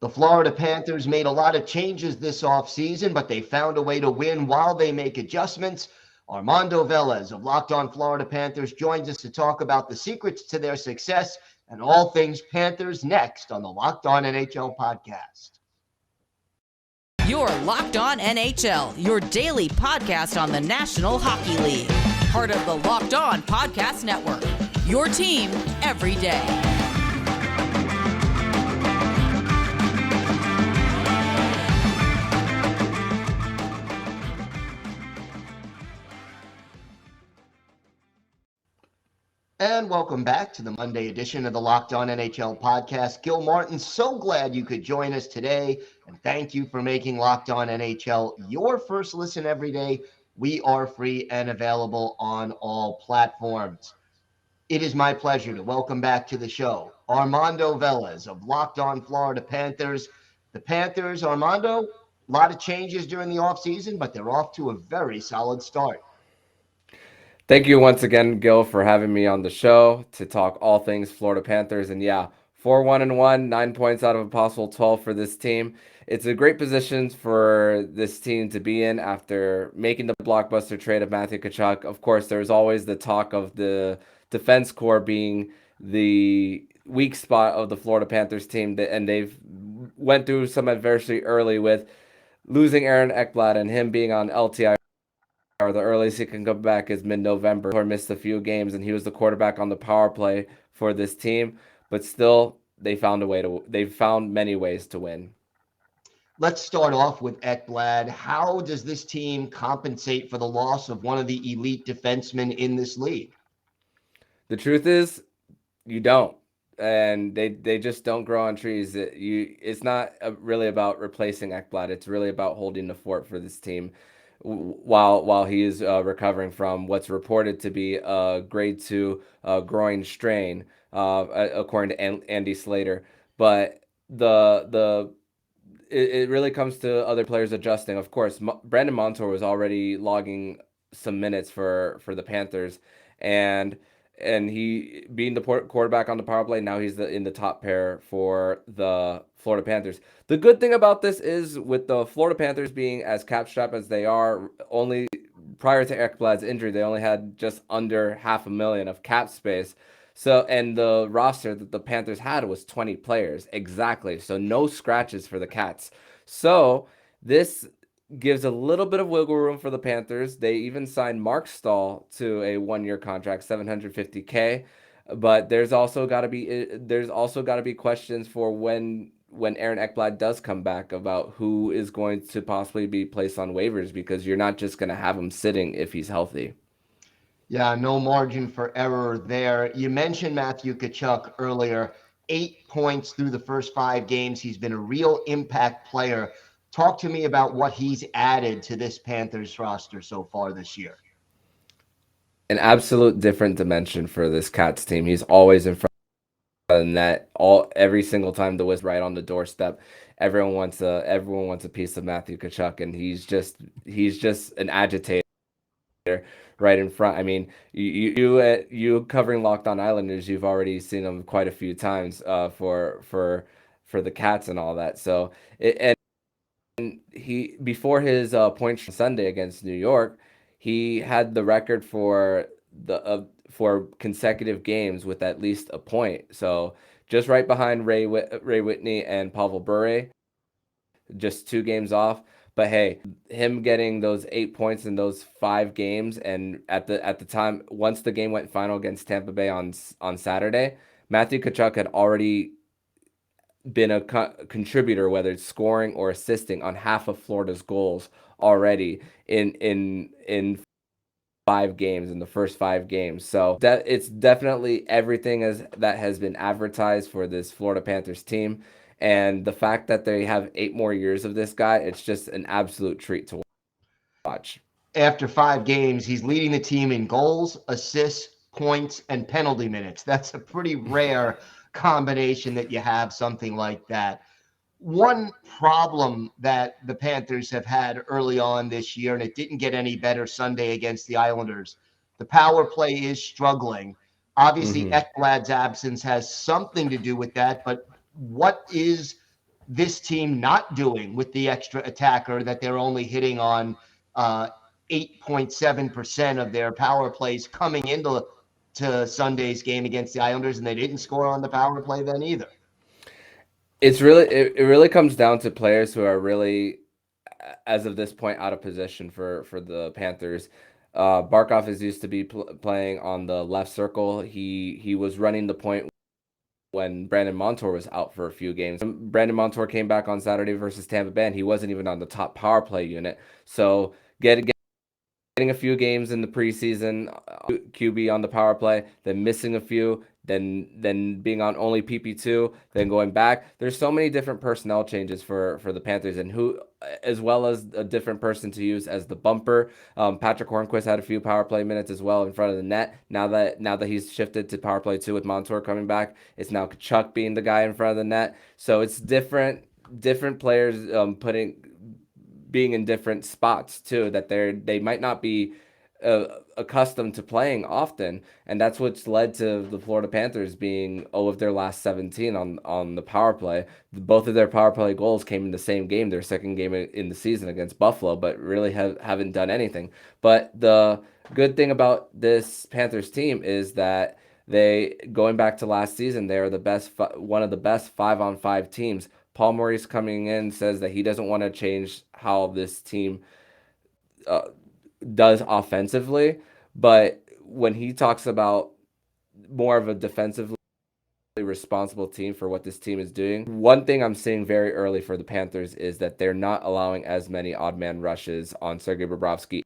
The Florida Panthers made a lot of changes this offseason, but they found a way to win while they make adjustments. Armando Velez of Locked On Florida Panthers joins us to talk about the secrets to their success and all things Panthers next on the Locked On NHL podcast. You're Locked On NHL, your daily podcast on the National Hockey League. Part of the Locked On Podcast Network, your team every day. And welcome back to the Monday edition of the Locked On NHL podcast. Gil Martin, so glad you could join us today. And thank you for making Locked On NHL your first listen every day. We are free and available on all platforms. It is my pleasure to welcome back to the show Armando Velez of Locked On Florida Panthers. The Panthers, Armando, a lot of changes during the offseason, but they're off to a very solid start. Thank you once again, Gil, for having me on the show to talk all things Florida Panthers. And yeah, 4-1-1, 9 points out of a possible 12 for this team. It's a great position for this team to be in after making the blockbuster trade of Matthew Tkachuk. Of course, there's always the talk of the defense core being the weak spot of the Florida Panthers team, and they've went through some adversity early with losing Aaron Ekblad and him being on LTI. Or the earliest he can come back is mid-November. Or missed a few games, and he was the quarterback on the power play for this team. But still, they found many ways to win. Let's start off with Ekblad. How does this team compensate for the loss of one of the elite defensemen in this league? The truth is, you don't. And they just don't grow on trees. It's not really about replacing Ekblad. It's really about holding the fort for this team while he is recovering from what's reported to be a grade 2 groin strain, according to Andy Slater. But it really comes to other players adjusting. Of course, Brandon Montour was already logging some minutes for the Panthers, and he being the quarterback on the power play, now he's in the top pair for the Florida Panthers. The good thing about this is, with the Florida Panthers being as cap strapped as they are, only prior to Ekblad's injury, they only had just under $500,000 of cap space. So, and the roster that the Panthers had was 20 players exactly. So no scratches for the Cats. So this gives a little bit of wiggle room for the Panthers. They even signed Mark Stahl to a 1-year contract, $750K. But there's also got to be questions for when Aaron Ekblad does come back about who is going to possibly be placed on waivers, because you're not just going to have him sitting if he's healthy. Yeah, no margin for error there. You mentioned Matthew Tkachuk earlier. 8 points through the first 5 games. He's been a real impact player. Talk to me about what he's added to this Panthers roster so far this year. An absolute different dimension for this Cats team. He's always in front of the net. Every single time the whistle right on the doorstep, everyone wants a piece of Matthew Tkachuk, and he's just an agitator right in front. I mean, you covering Locked On Islanders, you've already seen him quite a few times for the Cats and all that. So and he, before his points Sunday against New York, he had the record for consecutive games with at least a point. So just right behind Ray Whitney and Pavel Bure, just 2 games off. But hey, him getting those 8 points in those 5 games, and at the time, once the game went final against Tampa Bay on Saturday, Matthew Tkachuk had already been a contributor, whether it's scoring or assisting, on half of Florida's goals already in 5 games, in the first 5 games. So that it's definitely everything that has been advertised for this Florida Panthers team. And the fact that they have 8 more years of this guy, it's just an absolute treat to watch. After 5 games, he's leading the team in goals, assists, points, and penalty minutes. That's a pretty rare combination that you have something like that. One problem that the Panthers have had early on this year, and it didn't get any better Sunday against the Islanders, the power play is struggling. Obviously, Ekblad's absence has something to do with that, but what is this team not doing with the extra attacker that they're only hitting on 8.7% of their power plays coming into Sunday's game against the Islanders, and they didn't score on the power play then either. It really comes down to players who are really, as of this point, out of position for the Panthers. Barkov is used to be playing on the left circle. He was running the point when Brandon Montour was out for a few games. Brandon Montour came back on Saturday versus Tampa Bay, and he wasn't even on the top power play unit. So getting a few games in the preseason, QB on the power play, then missing a few, then being on only PP2, then going back. There's so many different personnel changes for the Panthers, and who, as well as a different person to use as the bumper. Patrick Hornquist had a few power play minutes as well in front of the net. Now that he's shifted to power play 2 with Montour coming back, it's now Chuck being the guy in front of the net. So it's different players being in different spots too, that they might not be accustomed to playing often, and that's what's led to the Florida Panthers being 0 of their last 17 on the power play. Both of their power play goals came in the same game, their second game in the season against Buffalo, but really haven't done anything. But the good thing about this Panthers team is that going back to last season, they are one of the best 5-on-5 teams. Paul Maurice coming in says that he doesn't want to change how this team does offensively, but when he talks about more of a defensively responsible team for what this team is doing, one thing I'm seeing very early for the Panthers is that they're not allowing as many odd man rushes on Sergei Bobrovsky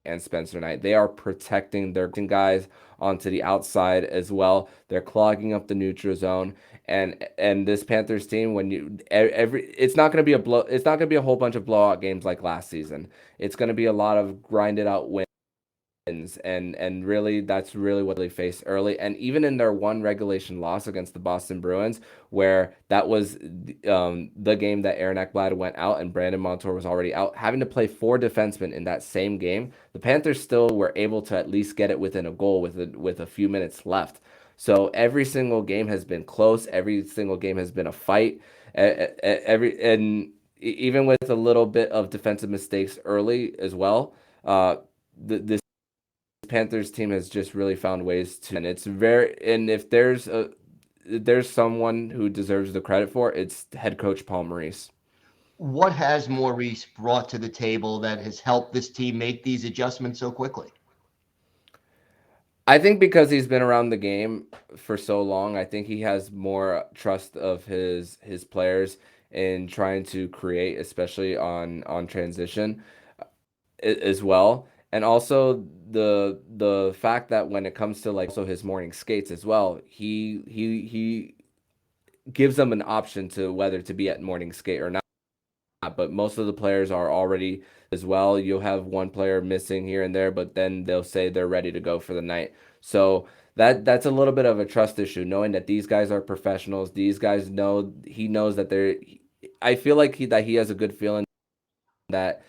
and Spencer Knight. They are protecting their guys onto the outside as well. They're clogging up the neutral zone, and this Panthers team, it's not going to be a whole bunch of blowout games like last season. It's going to be a lot of grinded out wins. And really, that's really what they faced early. And even in their one regulation loss against the Boston Bruins, where that was the game that Aaron Ekblad went out and Brandon Montour was already out, having to play 4 defensemen in that same game, the Panthers still were able to at least get it within a goal with a few minutes left. So every single game has been close. Every single game has been a fight. And even with a little bit of defensive mistakes early as well, this Panthers team has just really found ways to, and if there's someone who deserves the credit for it, it's head coach Paul Maurice. What has Maurice brought to the table that has helped this team make these adjustments so quickly? I think because he's been around the game for so long, I think he has more trust of his players in trying to create, especially on transition as well. And also the fact that when it comes to like his morning skates as well, he gives them an option to whether to be at morning skate or not. But most of the players are already as well. You'll have one player missing here and there, but then they'll say they're ready to go for the night. So that's a little bit of a trust issue, knowing that these guys are professionals. These guys he knows that I feel like he has a good feeling that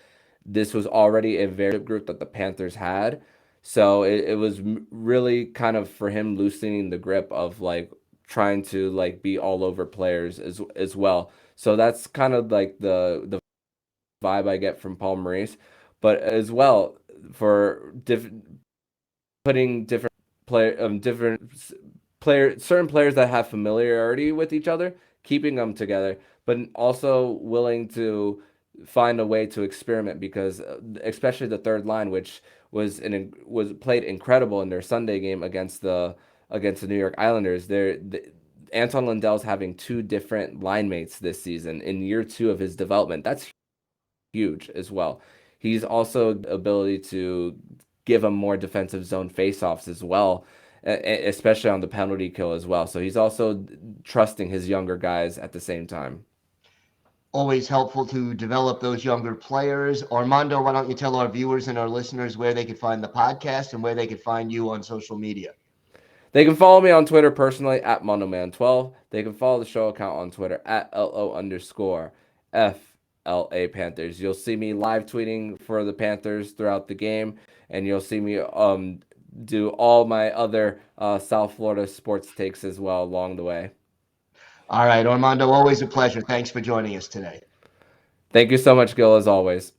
this was already a very group that the Panthers had. So it was really kind of for him loosening the grip of like trying to like be all over players as well. So that's kind of like the vibe I get from Paul Maurice, but as well for putting different certain players that have familiarity with each other, keeping them together, but also willing to find a way to experiment, because especially the third line, which was played incredible in their Sunday game against the New York Islanders. Anton Lundell's having 2 different line mates this season in year 2 of his development. That's huge as well. He's also ability to give him more defensive zone faceoffs as well, especially on the penalty kill as well. So he's also trusting his younger guys at the same time. Always helpful to develop those younger players. Armando, why don't you tell our viewers and our listeners where they could find the podcast and where they could find you on social media? They can follow me on Twitter personally at MondoMan12. They can follow the show account on Twitter at LO_FLA Panthers. You'll see me live tweeting for the Panthers throughout the game, and you'll see me do all my other South Florida sports takes as well along the way. All right, Armando, always a pleasure. Thanks for joining us today. Thank you so much, Gil, as always.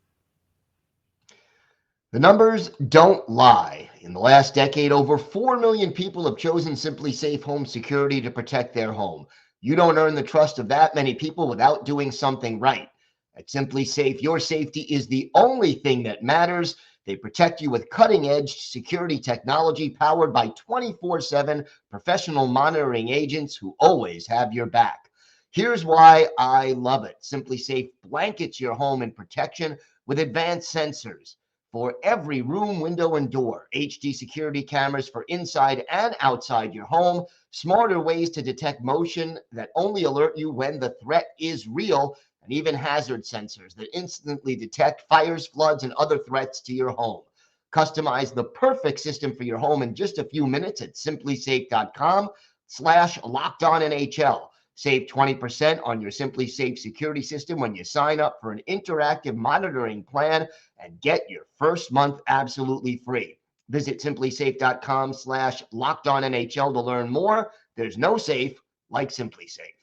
The numbers don't lie. In the last decade, over 4 million people have chosen Simply Safe Home Security to protect their home. You don't earn the trust of that many people without doing something right. At Simply Safe, your safety is the only thing that matters. They protect you with cutting-edge security technology powered by 24/7 professional monitoring agents who always have your back. Here's why I love it. Simply Safe blankets your home in protection with advanced sensors for every room, window, and door, HD security cameras for inside and outside your home, smarter ways to detect motion that only alert you when the threat is real, and even hazard sensors that instantly detect fires, floods, and other threats to your home. Customize the perfect system for your home in just a few minutes at simplysafe.com/lockedonnhl. Save 20% on your Simply Safe security system when you sign up for an interactive monitoring plan and get your first month absolutely free. Visit simplysafe.com/lockedonnhl to learn more. There's no safe like Simply Safe.